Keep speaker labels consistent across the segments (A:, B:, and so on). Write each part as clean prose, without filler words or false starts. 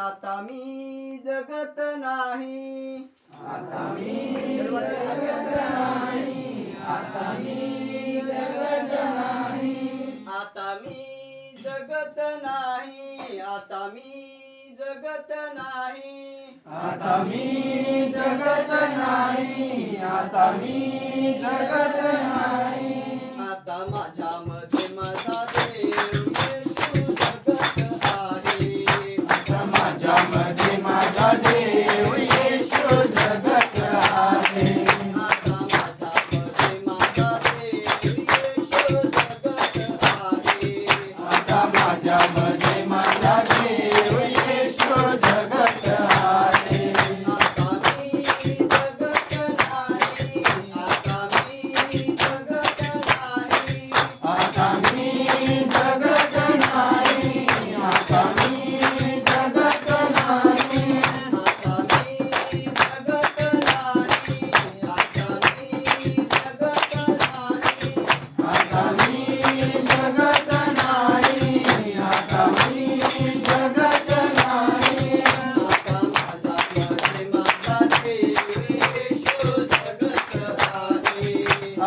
A: आता मी जगत नाही,
B: आता मी जगत नाही, आता मी जगत नाही,
A: आता मी जगत नाही, आता मी जगत नाही,
B: आता मी जगत नाही, आता मी जगत नाही.
A: आता माझ्यामध्ये माझा देव येशू जगत आहे,
B: आता माझ्यामध्ये माझा देव येशू जगत आहे.
A: आता माझ्यामध्ये माझा देव येशू जगत आहे,
B: आता माझ्यामध्ये माझा देव येशू जगत आहे.
A: आता मी जगत नाही, आता मी जगत नाही,
B: आता मी जगत नाही, आता मी जगत नाही,
A: आता मी जगत नाही, आता मी जगत नाही,
B: आता मी जगत नाही, आता मी जगत नाही.
A: आता माझ्यामध्ये माझा देव येशू जगत आहे,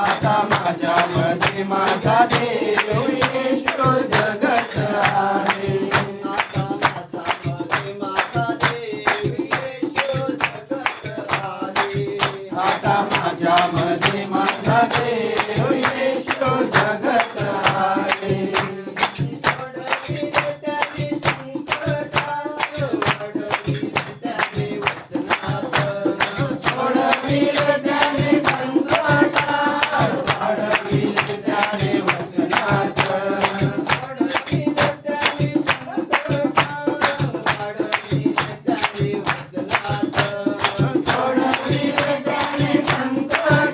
B: आता माझ्यामध्ये माझा देव येशू जगत आहे.
A: आता माझ्यामध्ये माझा देव येशू जगत आहे,
B: आता माझ्यामध्ये माझा देव येशू जगत आहे.
A: सोडविले त्याने संकटात, वाढविले त्याने वचनात,
B: सोडविल त्याने संकटात, वाढविल त्याने वचनात,
A: सोडविले त्याने संकटात, वाढविले त्याने वचनात,
B: सोडविल त्याने संकटात,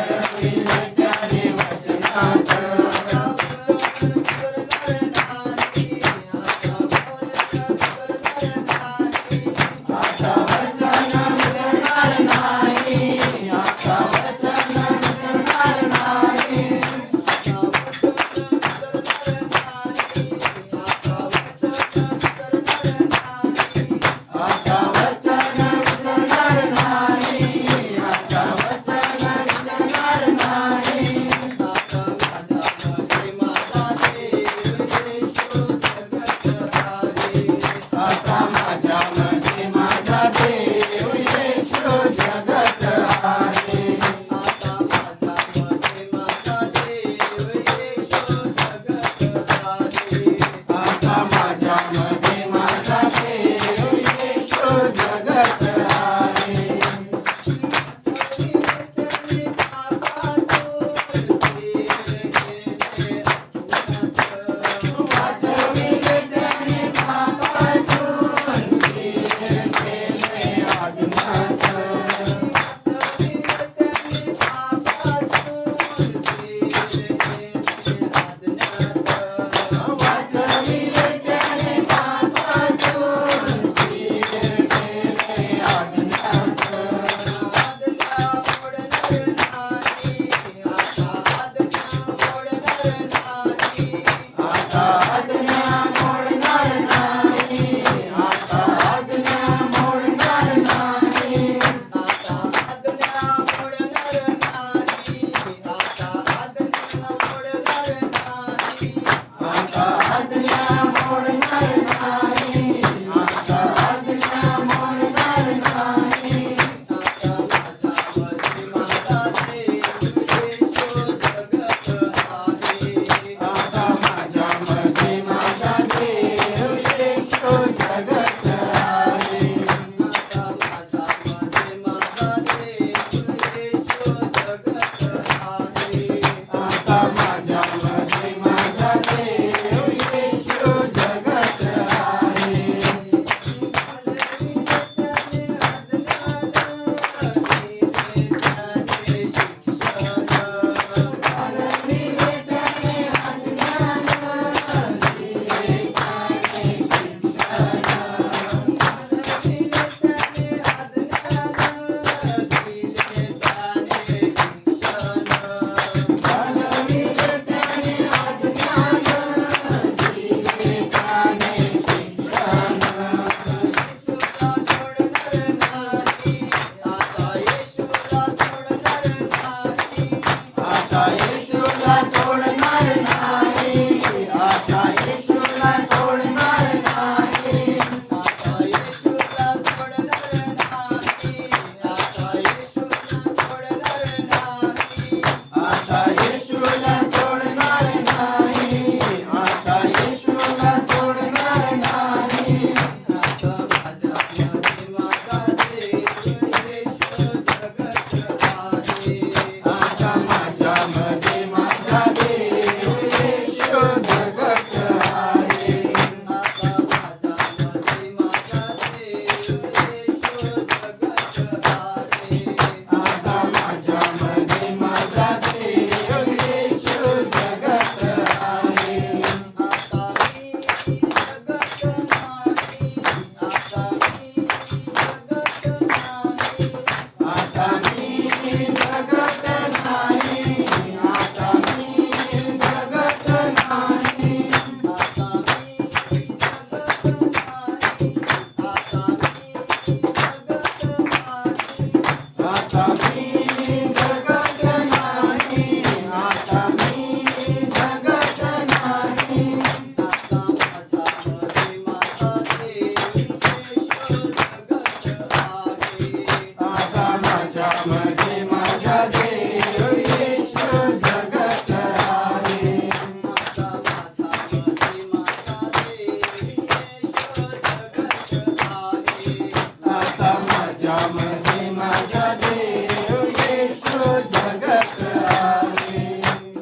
B: वाढविल त्याने वचनात. आता वचन विसरणार नाही, आता वचन विसरणार नाही, आता वचन विसरणार नाही, आता वचन विसरणार नाही. आता